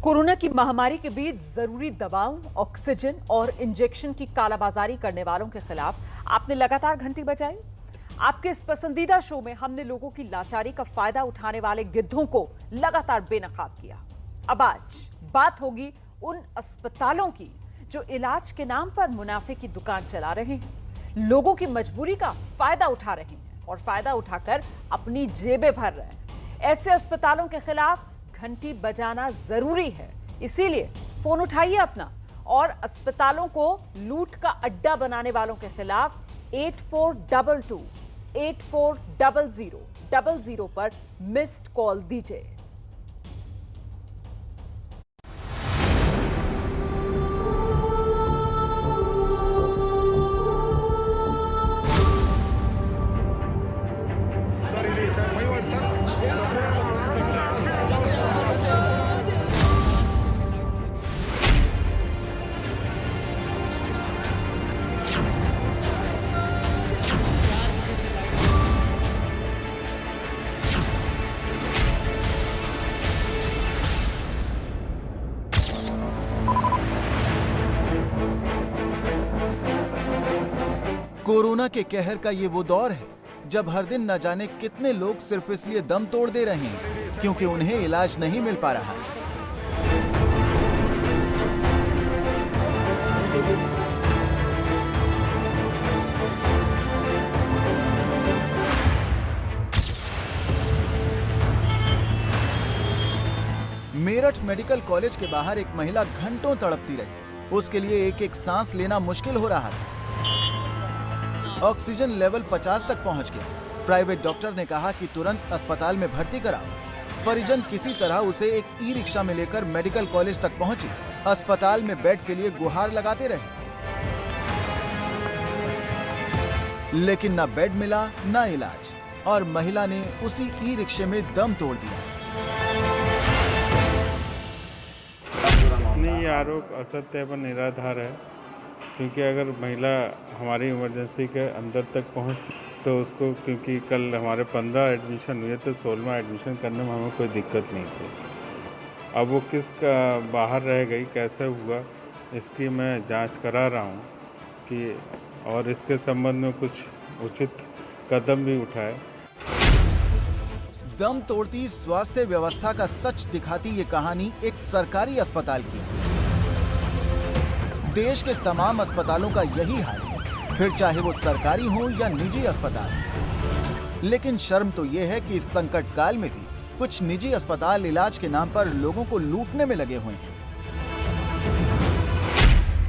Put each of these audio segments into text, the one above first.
Corona की महामारी के बीच जरूरी दवाओं, ऑक्सीजन और इंजेक्शन की कालाबाजारी करने वालों के खिलाफ आपने लगातार घंटी बजाई। आपके इस पसंदीदा शो में हमने लोगों की लाचारी का फायदा उठाने वाले गिद्धों को लगातार बेनकाब किया। अब आज बात होगी उन अस्पतालों की जो इलाज के नाम पर मुनाफे की दुकान चला रहे हैं, लोगों की मजबूरी का फायदा उठा रहे हैं और फायदा उठाकर अपनी जेबें भर रहे हैं। ऐसे अस्पतालों के खिलाफ घंटी बजाना जरूरी है, इसीलिए फोन उठाइए अपना और अस्पतालों को लूट का अड्डा बनाने वालों के खिलाफ 8422 840000 पर मिस्ड कॉल दीजिए। कोरोना के कहर का ये वो दौर है जब हर दिन न जाने कितने लोग सिर्फ इसलिए दम तोड़ दे रहे हैं क्योंकि उन्हें इलाज नहीं मिल पा रहा। मेरठ मेडिकल कॉलेज के बाहर एक महिला घंटों तड़पती रही। उसके लिए एक एक सांस लेना मुश्किल हो रहा था। ऑक्सीजन लेवल 50 तक पहुंच गया। प्राइवेट डॉक्टर ने कहा कि तुरंत अस्पताल में भर्ती कराओ। परिजन किसी तरह उसे एक ई रिक्शा में लेकर मेडिकल कॉलेज तक पहुंची। अस्पताल में बेड के लिए गुहार लगाते रहे, लेकिन न बेड मिला न इलाज और महिला ने उसी ई रिक्शे में दम तोड़ दिया। नहीं, ये आरोप असत्य एवं निराधार है, क्योंकि अगर महिला हमारी इमरजेंसी के अंदर तक पहुंच तो उसको, क्योंकि कल हमारे 15 एडमिशन हुए तो 16वां एडमिशन करने में हमें कोई दिक्कत नहीं थी। अब वो किस बाहर रह गई, कैसे हुआ, इसकी मैं जांच करा रहा हूं कि और इसके संबंध में कुछ उचित कदम भी उठाए। दम तोड़ती स्वास्थ्य व्यवस्था का सच दिखाती ये कहानी एक सरकारी अस्पताल की है। देश के तमाम अस्पतालों का यही हाल है, फिर चाहे वो सरकारी हो या निजी अस्पताल। लेकिन शर्म तो ये है कि इस संकट काल में भी कुछ निजी अस्पताल इलाज के नाम पर लोगों को लूटने में लगे हुए हैं।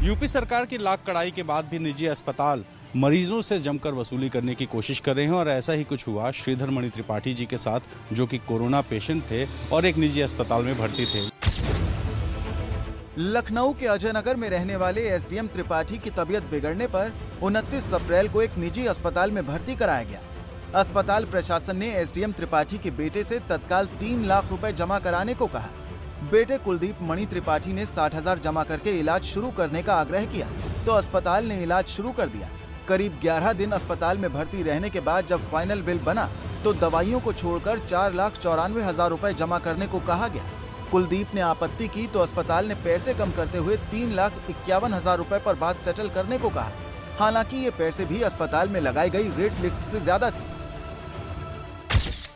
यूपी सरकार की लाख कड़ाई के बाद भी निजी अस्पताल मरीजों से जमकर वसूली करने की कोशिश कर रहे हैं और ऐसा ही कुछ हुआ श्रीधर मणि त्रिपाठी जी के साथ, जो कि कोरोना पेशेंट थे और एक निजी अस्पताल में भर्ती थे। लखनऊ के अजय नगर में रहने वाले एसडीएम त्रिपाठी की तबीयत बिगड़ने पर 29 अप्रैल को एक निजी अस्पताल में भर्ती कराया गया। अस्पताल प्रशासन ने एसडीएम त्रिपाठी के बेटे से तत्काल 3 लाख रुपए जमा कराने को कहा। बेटे कुलदीप मणि त्रिपाठी ने 60,000 जमा करके इलाज शुरू करने का आग्रह किया तो अस्पताल ने इलाज शुरू कर दिया। करीब 11 दिन अस्पताल में भर्ती रहने के बाद जब फाइनल बिल बना तो दवाइयों को छोड़कर 4,94,000 रुपए जमा करने को कहा गया। कुलदीप ने आपत्ति की तो अस्पताल ने पैसे कम करते हुए 3,51,000 रुपए पर बात सेटल करने को कहा। हालांकि ये पैसे भी अस्पताल में लगाई गई रेट लिस्ट से ज्यादा थे।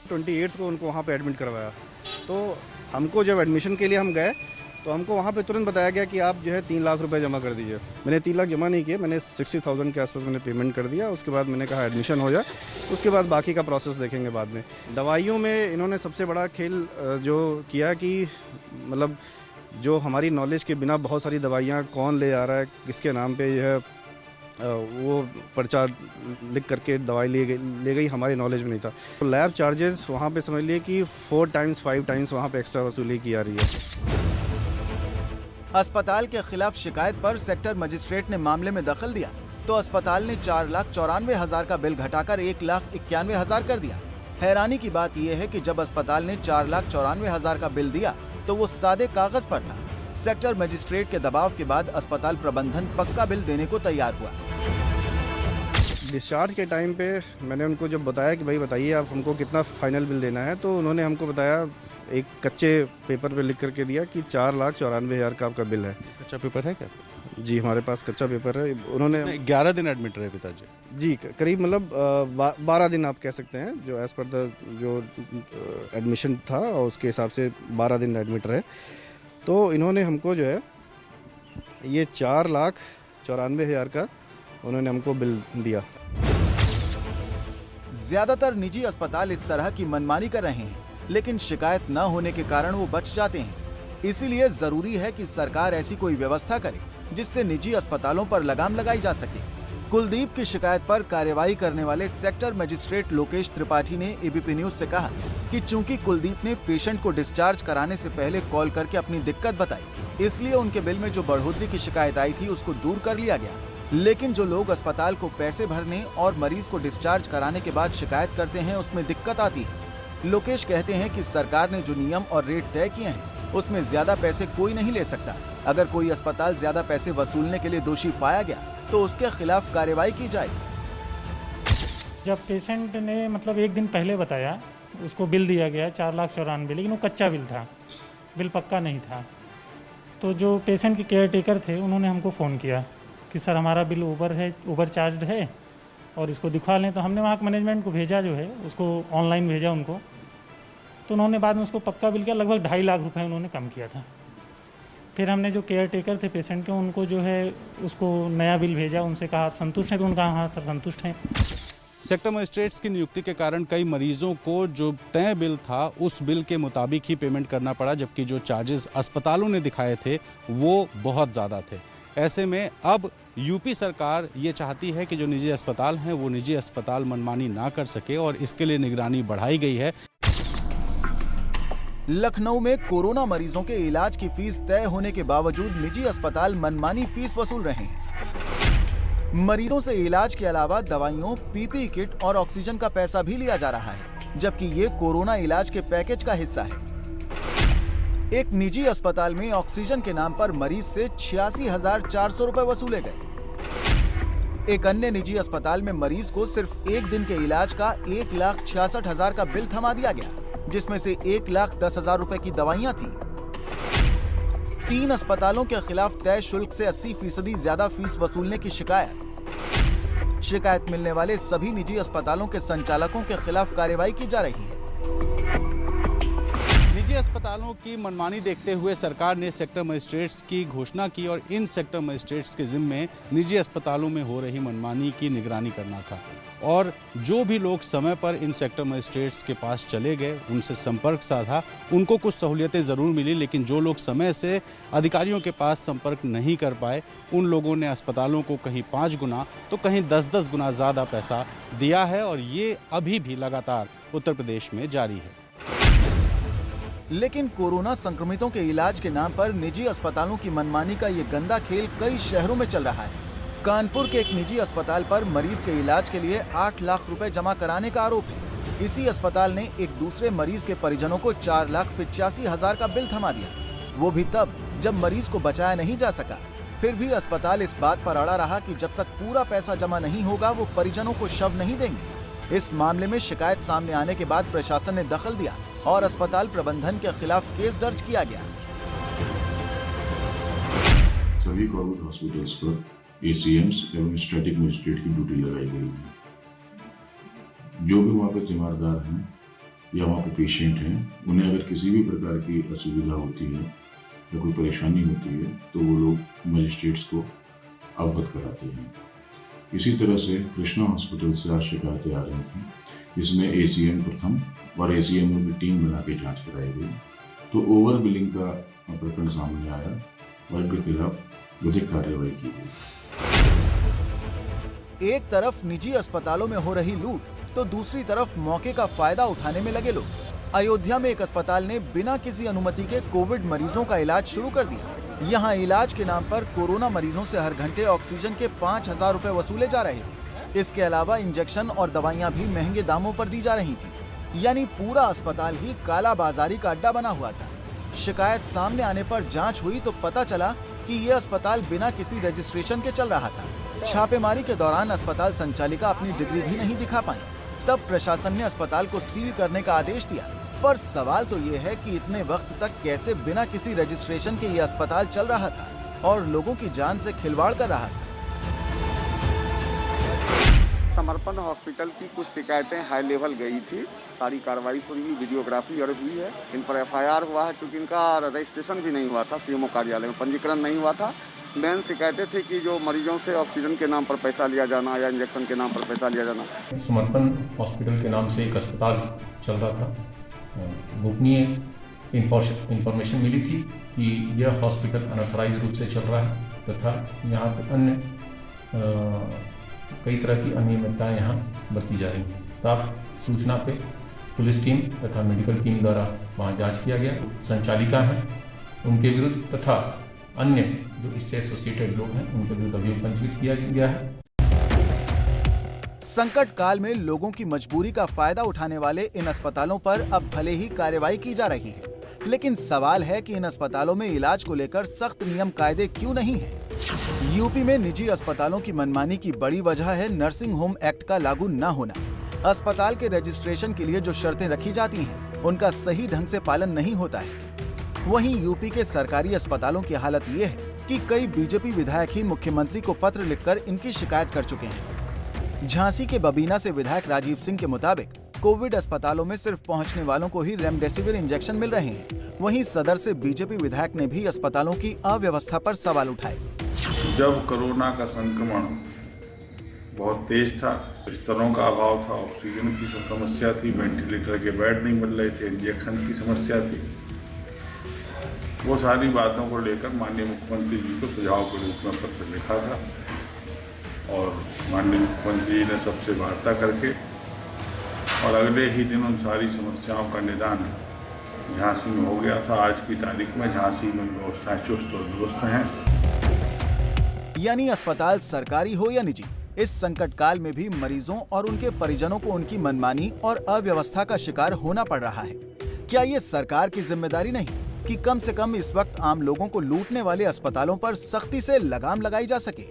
28 को उनको वहाँ पे एडमिट करवाया, तो हमको जब एडमिशन के लिए हम गए तो हमको वहाँ पे तुरंत बताया गया कि आप जो है 3 लाख रुपए जमा कर दीजिए। मैंने 3 लाख जमा नहीं किए, मैंने 60,000 के आसपास मैंने पेमेंट कर दिया। उसके बाद मैंने कहा एडमिशन हो जाए, उसके बाद बाकी का प्रोसेस देखेंगे बाद में। दवाइयों में इन्होंने सबसे बड़ा खेल जो किया कि मतलब जो हमारी नॉलेज के बिना बहुत सारी दवाइयाँ कौन ले आ रहा है, किसके नाम पे जो है वो पर्चा लिख करके दवाई ले गई हमारी नॉलेज में नहीं था। तो लैब चार्जेस वहाँ पे समझ लिए कि 4 टाइम्स 5 टाइम्स वहाँ पे एक्स्ट्रा वसूली की जा रही है। अस्पताल के खिलाफ शिकायत पर सेक्टर मजिस्ट्रेट ने मामले में दखल दिया तो अस्पताल ने 4,94,000 का बिल घटाकर 1,91,000 कर दिया। हैरानी की बात यह है कि जब अस्पताल ने 4,94,000 का बिल दिया तो वो सादे कागज पर था। सेक्टर मजिस्ट्रेट के दबाव के बाद अस्पताल प्रबंधन पक्का बिल देने को तैयार हुआ। डिस्चार्ज के टाइम पे मैंने उनको जब बताया कि भाई बताइए आप हमको कितना फाइनल बिल देना है, तो उन्होंने हमको बताया एक कच्चे पेपर पे लिख करके दिया कि 4,94,000 का आपका बिल है। कच्चा पेपर है क्या? जी हमारे पास कच्चा पेपर है। उन्होंने 11 दिन एडमिट रहे पिताजी? जी करीब मतलब 12 दिन आप कह सकते हैं, जो एज़ पर द जो एडमिशन था और उसके हिसाब से 12 दिन एडमिट रहे। तो इन्होंने हमको जो है ये 4,94,000 का उन्होंने हमको बिल दिया। ज्यादातर निजी अस्पताल इस तरह की मनमानी कर रहे हैं, लेकिन शिकायत न होने के कारण वो बच जाते हैं। इसीलिए जरूरी है कि सरकार ऐसी कोई व्यवस्था करे जिससे निजी अस्पतालों पर लगाम लगाई जा सके। कुलदीप की शिकायत पर कार्यवाही करने वाले सेक्टर मजिस्ट्रेट लोकेश त्रिपाठी ने एबीपी न्यूज से कहा कि चूंकि कुलदीप ने पेशेंट को डिस्चार्ज कराने से पहले कॉल करके अपनी दिक्कत बताई, इसलिए उनके बिल में जो बढ़ोतरी की शिकायत आई थी उसको दूर कर लिया गया। लेकिन जो लोग अस्पताल को पैसे भरने और मरीज को डिस्चार्ज कराने के बाद शिकायत करते हैं, उसमें दिक्कत आती है। लोकेश कहते हैं कि सरकार ने जो नियम और रेट तय किए हैं उसमें ज्यादा पैसे कोई नहीं ले सकता। अगर कोई अस्पताल ज्यादा पैसे वसूलने के लिए दोषी पाया गया तो उसके खिलाफ कार्रवाई की जाएगी। जब पेशेंट ने मतलब एक दिन पहले बताया, उसको बिल दिया गया 4,94,000, लेकिन वो कच्चा बिल था, बिल पक्का नहीं था। तो जो पेशेंट के केयर टेकर थे उन्होंने हमको फ़ोन किया कि सर हमारा बिल ओवर चार्ज है और इसको दिखा लें। तो हमने वहाँ के मैनेजमेंट को भेजा, जो है उसको ऑनलाइन भेजा उनको। तो उन्होंने बाद में उसको पक्का बिल किया, लगभग 2.5 लाख रुपए उन्होंने कम किया था। फिर हमने जो केयर टेकर थे पेशेंट के, उनको जो है उसको नया बिल भेजा, उनसे कहा आप संतुष्ट हैं? तो उनका हाँ सर संतुष्ट हैं। सेक्टर मजिस्ट्रेट्स की नियुक्ति के कारण कई मरीजों को जो तय बिल था उस बिल के मुताबिक ही पेमेंट करना पड़ा, जबकि जो चार्जेस अस्पतालों ने दिखाए थे वो बहुत ज़्यादा थे। ऐसे में अब यूपी सरकार ये चाहती है कि जो निजी अस्पताल हैं वो निजी अस्पताल मनमानी ना कर सके और इसके लिए निगरानी बढ़ाई गई है। लखनऊ में कोरोना मरीजों के इलाज की फीस तय होने के बावजूद निजी अस्पताल मनमानी फीस वसूल रहे हैं। मरीजों से इलाज के अलावा दवाइयों, पीपीई किट और ऑक्सीजन का पैसा भी लिया जा रहा है, जबकि ये कोरोना इलाज के पैकेज का हिस्सा है। एक निजी अस्पताल में ऑक्सीजन के नाम पर मरीज से 86,400 रुपए वसूले गए। एक अन्य निजी अस्पताल में मरीज को सिर्फ एक दिन के इलाज का 1,66,000 का बिल थमा दिया गया, जिसमें से 1,10,000 रुपए की दवाइयां थी। 3 अस्पतालों के खिलाफ तय शुल्क से 80% ज्यादा फीस वसूलने की शिकायत मिलने वाले सभी निजी अस्पतालों के संचालकों के खिलाफ कार्रवाई की जा रही है। निजी अस्पतालों की मनमानी देखते हुए सरकार ने सेक्टर मजिस्ट्रेट्स की घोषणा की और इन सेक्टर मजिस्ट्रेट्स के जिम्मे निजी अस्पतालों में हो रही मनमानी की निगरानी करना था। और जो भी लोग समय पर इन सेक्टर मजिस्ट्रेट्स के पास चले गए, उनसे संपर्क साधा, उनको कुछ सहूलियतें ज़रूर मिली, लेकिन जो लोग समय से अधिकारियों के पास संपर्क नहीं कर पाए, उन लोगों ने अस्पतालों को कहीं 5 गुना तो कहीं 10-10 गुना ज़्यादा पैसा दिया है और ये अभी भी लगातार उत्तर प्रदेश में जारी है। लेकिन कोरोना संक्रमितों के इलाज के नाम पर निजी अस्पतालों की मनमानी का ये गंदा खेल कई शहरों में चल रहा है। कानपुर के एक निजी अस्पताल पर मरीज के इलाज के लिए 8 लाख रुपए जमा कराने का आरोप है। इसी अस्पताल ने एक दूसरे मरीज के परिजनों को 4,85,000 का बिल थमा दिया, वो भी तब जब मरीज को बचाया नहीं जा सका। फिर भी अस्पताल इस बात पर अड़ा रहा कि जब तक पूरा पैसा जमा नहीं होगा वो परिजनों को शव नहीं देंगे। इस मामले में शिकायत सामने आने के बाद प्रशासन ने दखल दिया और अस्पताल प्रबंधन के खिलाफ केस दर्ज किया गया। सभी गवर्नमेंट हॉस्पिटल्स पर एसीएम्स एवं स्टैटिक मजिस्ट्रेट की ड्यूटी लगाई गई है। जो भी वहाँ पे तीमारदार हैं या वहाँ पे पेशेंट हैं, उन्हें अगर किसी भी प्रकार की असुविधा होती है या कोई परेशानी होती है तो वो लोग मजिस्ट्रेट्स को अवगत कराते हैं। इसी तरह से कृष्णा हॉस्पिटल से आज शिकायतें आ रही थी, जिसमें एसीएम प्रथम और एसीएम की टीम बना के जाँच कराई गई तो ओवर बिलिंग का प्रकरण सामने आया और इनके खिलाफ विधिक कार्रवाई की गई। एक तरफ निजी अस्पतालों में हो रही लूट तो दूसरी तरफ मौके का फायदा उठाने में लगे लोग। अयोध्या में एक अस्पताल ने बिना किसी अनुमति के कोविड मरीजों का इलाज शुरू कर दिया। यहाँ इलाज के नाम पर कोरोना मरीजों से हर घंटे ऑक्सीजन के 5,000 रुपए वसूले जा रहे थे। इसके अलावा इंजेक्शन और दवाइयाँ भी महंगे दामों पर दी जा रही थी। यानी पूरा अस्पताल ही काला बाजारी का अड्डा बना हुआ था। शिकायत सामने आने पर जांच हुई तो पता चला कि ये अस्पताल बिना किसी रजिस्ट्रेशन के चल रहा था। छापेमारी के दौरान अस्पताल संचालिका अपनी डिग्री भी नहीं दिखा पाई। तब प्रशासन ने अस्पताल को सील करने का आदेश दिया। पर सवाल तो ये है कि इतने वक्त तक कैसे बिना किसी रजिस्ट्रेशन के ये अस्पताल चल रहा था और लोगों की जान से खिलवाड़ कर रहा था। समर्पण हॉस्पिटल की कुछ शिकायतें हाई लेवल गई थी, सारी कार्रवाई हुई, वीडियोग्राफी दर्ज हुई है। इन पर एफआईआर हुआ है, चूँकि इनका रजिस्ट्रेशन भी नहीं हुआ था, सीएमओ कार्यालय में पंजीकरण नहीं हुआ था। मेन शिकायतें थी कि जो मरीजों से ऑक्सीजन के नाम पर पैसा लिया जाना या इंजेक्शन के नाम पर पैसा लिया जाना। समर्पण हॉस्पिटल के नाम से एक अस्पताल चल रहा था। गोपनीय इंफॉर्मेशन मिली थी कि यह हॉस्पिटल अनऑथराइज रूप से चल रहा है तथा यहाँ पर अन्य कई तरह की अनियमितताएं यहाँ बरती जा रही हैं। प्राप्त सूचना पे पुलिस टीम तथा मेडिकल टीम द्वारा वहाँ जांच किया गया। संचालिका हैं उनके विरुद्ध तथा अन्य जो इससे एसोसिएटेड लोग हैं उनके विरुद्ध अभियोग पंजीकृत किया गया है। संकट काल में लोगों की मजबूरी का फायदा उठाने वाले इन अस्पतालों पर अब भले ही कार्रवाई की जा रही है, लेकिन सवाल है कि इन अस्पतालों में इलाज को लेकर सख्त नियम कायदे क्यों नहीं है। यूपी में निजी अस्पतालों की मनमानी की बड़ी वजह है नर्सिंग होम एक्ट का लागू न होना। अस्पताल के रजिस्ट्रेशन के लिए जो शर्तें रखी जाती हैं, उनका सही ढंग से पालन नहीं होता है। वहीं यूपी के सरकारी अस्पतालों की हालत ये है कि कई बीजेपी विधायक ही मुख्यमंत्री को पत्र लिखकर इनकी शिकायत कर चुके हैं। झांसी के बबीना से विधायक राजीव सिंह के मुताबिक कोविड अस्पतालों में सिर्फ पहुंचने वालों को ही रेमडेसिविर इंजेक्शन मिल रहे हैं। वहीं सदर से बीजेपी विधायक ने भी अस्पतालों की अव्यवस्था पर सवाल उठाए। जब कोरोना का संक्रमण बहुत तेज था, बिस्तरों का अभाव था, ऑक्सीजन की समस्या थी, वेंटिलेटर के बेड नहीं मिल रहे थे, इंजेक्शन की समस्या थी, वो सारी बातों को लेकर माननीय मुख्यमंत्री जी को सुझाव के रूप में पत्र लिखा था और माननीय मुख्यमंत्री जी ने सबसे वार्ता करके और अगले ही दिन उन सारी समस्याओं का निदान झांसी में हो गया था। आज की तारीख में झांसी में व्यवस्थाएं चुस्त और दुरुस्त हैं। यानी अस्पताल सरकारी हो या निजी, इस संकट काल में भी मरीजों और उनके परिजनों को उनकी मनमानी और अव्यवस्था का शिकार होना पड़ रहा है। क्या ये सरकार की जिम्मेदारी नहीं कि कम से कम इस वक्त आम लोगों को लूटने वाले अस्पतालों पर सख्ती से लगाम लगाई जा सके?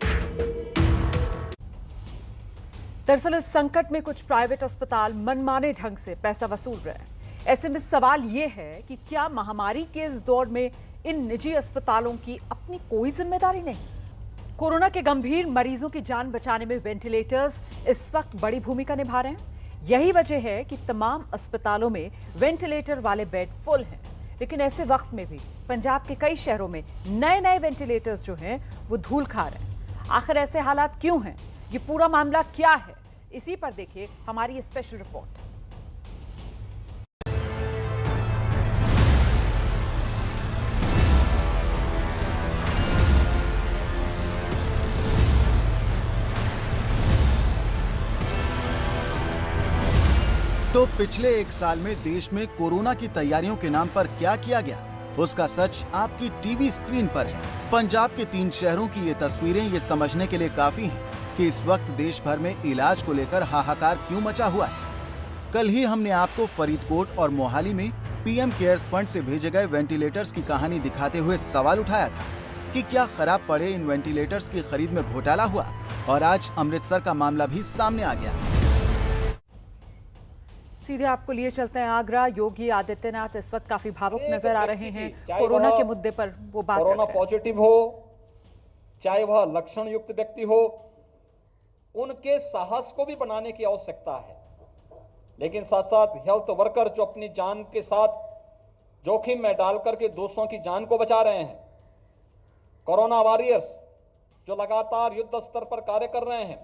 दरअसल इस संकट में कुछ प्राइवेट अस्पताल मनमाने ढंग से पैसा वसूल रहे हैं। ऐसे में सवाल ये है कि क्या महामारी के इस दौर में इन निजी अस्पतालों की अपनी कोई जिम्मेदारी नहीं? कोरोना के गंभीर मरीजों की जान बचाने में वेंटिलेटर्स इस वक्त बड़ी भूमिका निभा रहे हैं। यही वजह है कि तमाम अस्पतालों में वेंटिलेटर वाले बेड फुल हैं। लेकिन ऐसे वक्त में भी पंजाब के कई शहरों में नए नए वेंटिलेटर्स जो हैं वो धूल खा रहे हैं। आखिर ऐसे हालात क्यों हैं? ये पूरा मामला क्या है? इसी पर देखिए हमारी स्पेशल रिपोर्ट। तो पिछले एक साल में देश में कोरोना की तैयारियों के नाम पर क्या किया गया, उसका सच आपकी टीवी स्क्रीन पर है। पंजाब के 3 शहरों की ये तस्वीरें ये समझने के लिए काफी हैं कि इस वक्त देश भर में इलाज को लेकर हाहाकार क्यों मचा हुआ है। कल ही हमने आपको फरीदकोट और मोहाली में पीएम केयर्स फंड से भेजे गए वेंटिलेटर्स की कहानी दिखाते हुए सवाल उठाया था कि क्या खराब पड़े इन वेंटिलेटर्स की खरीद में घोटाला हुआ, और आज अमृतसर का मामला भी सामने आ गया। सीधे आपको लिए चलते हैं आगरा। योगी आदित्यनाथ इस वक्त काफी भावुक नजर आ रहे हैं। कोरोना के मुद्दे पर वो बात कोरोना पॉजिटिव हो, चाहे वह लक्षण युक्त व्यक्ति हो, उनके साहस को भी बनाने की आवश्यकता है। लेकिन साथ साथ हेल्थ वर्कर जो अपनी जान के साथ जोखिम में डाल करके दूसरों की जान को बचा रहे हैं, कोरोना वॉरियर्स जो लगातार युद्ध स्तर पर कार्य कर रहे हैं,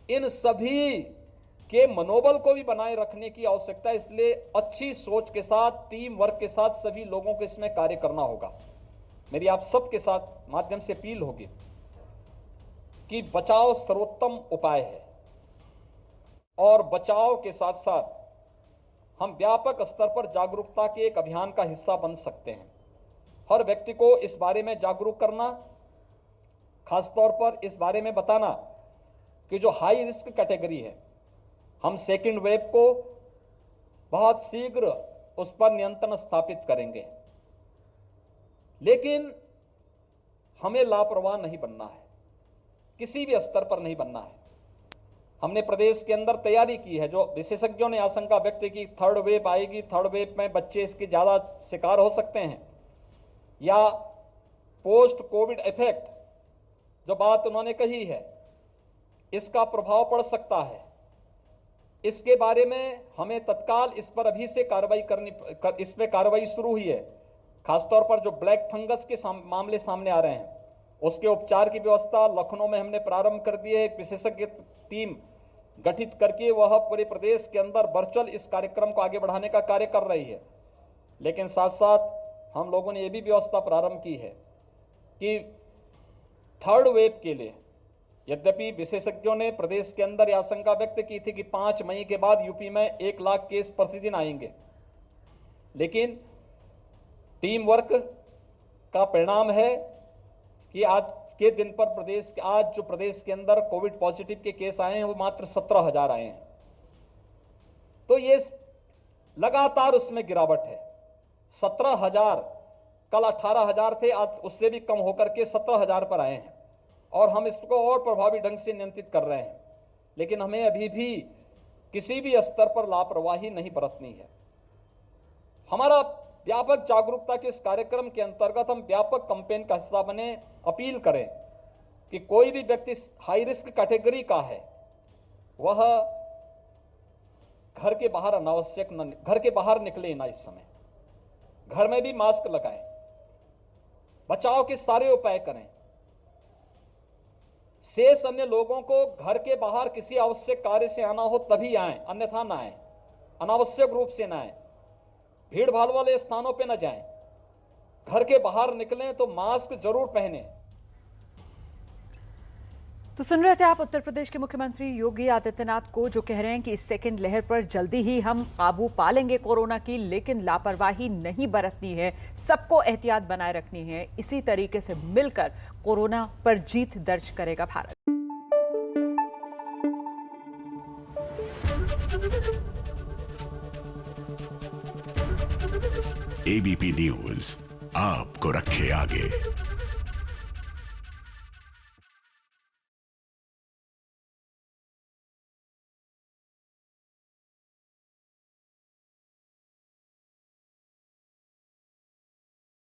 इन सभी के मनोबल को भी बनाए रखने की आवश्यकता है। इसलिए अच्छी सोच के साथ, टीम वर्क के साथ सभी लोगों को इसमें कार्य करना होगा। मेरी आप सबके साथ माध्यम से अपील होगी कि बचाव सर्वोत्तम उपाय है और बचाव के साथ साथ हम व्यापक स्तर पर जागरूकता के एक अभियान का हिस्सा बन सकते हैं। हर व्यक्ति को इस बारे में जागरूक करना, खासतौर पर इस बारे में बताना कि जो हाई रिस्क कैटेगरी है, हम सेकेंड वेव को बहुत शीघ्र उस पर नियंत्रण स्थापित करेंगे। लेकिन हमें लापरवाह नहीं बनना है। किसी भी स्तर पर नहीं बनना है। हमने प्रदेश के अंदर तैयारी की है। जो विशेषज्ञों ने आशंका व्यक्त की थर्ड वेव आएगी, थर्ड वेव में बच्चे इसके ज़्यादा शिकार हो सकते हैं या पोस्ट कोविड इफेक्ट, जो बात उन्होंने कही है, इसका प्रभाव पड़ सकता है। इसके बारे में हमें तत्काल इस पर अभी से इस पर कार्रवाई शुरू हुई है। खासतौर पर जो ब्लैक फंगस के मामले सामने आ रहे हैं, उसके उपचार की व्यवस्था लखनऊ में हमने प्रारंभ कर दी है। एक विशेषज्ञ टीम गठित करके वह पूरे प्रदेश के अंदर वर्चुअल इस कार्यक्रम को आगे बढ़ाने का कार्य कर रही है। लेकिन साथ साथ हम लोगों ने यह भी व्यवस्था प्रारंभ की है कि थर्ड वेव के लिए, यद्यपि विशेषज्ञों ने प्रदेश के अंदर यह आशंका व्यक्त की थी कि 5 मई के बाद यूपी में 1 लाख केस प्रतिदिन आएंगे, लेकिन टीम वर्क का परिणाम है कि आज के दिन पर आज जो प्रदेश के अंदर कोविड पॉजिटिव के केस आए हैं वो मात्र 17,000 आए हैं। तो ये लगातार उसमें गिरावट है। 17,000, कल 18,000 थे, आज उससे भी कम होकर के 17,000 पर आए हैं और हम इसको और प्रभावी ढंग से नियंत्रित कर रहे हैं। लेकिन हमें अभी भी किसी भी स्तर पर लापरवाही नहीं बरतनी है। हमारा व्यापक जागरूकता के इस कार्यक्रम के अंतर्गत हम व्यापक कैंपेन का हिस्सा बने, अपील करें कि कोई भी व्यक्ति हाई रिस्क कैटेगरी का है वह घर के बाहर निकले ना। इस समय घर में भी मास्क लगाएं, बचाव के सारे उपाय करें। शेष अन्य लोगों को घर के बाहर किसी आवश्यक कार्य से आना हो तभी आएं, अन्यथा ना आएं, अनावश्यक रूप से ना आएं, भीड़ भाड़ वाले स्थानों पे न जाएं। घर के बाहर निकलें तो मास्क जरूर पहनें। तो सुन रहे थे आप उत्तर प्रदेश के मुख्यमंत्री योगी आदित्यनाथ को, जो कह रहे हैं कि इस सेकेंड लहर पर जल्दी ही हम काबू पा लेंगे कोरोना की, लेकिन लापरवाही नहीं बरतनी है, सबको एहतियात बनाए रखनी है। इसी तरीके से मिलकर कोरोना पर जीत दर्ज करेगा भारत। एबीपी न्यूज आपको रखे आगे।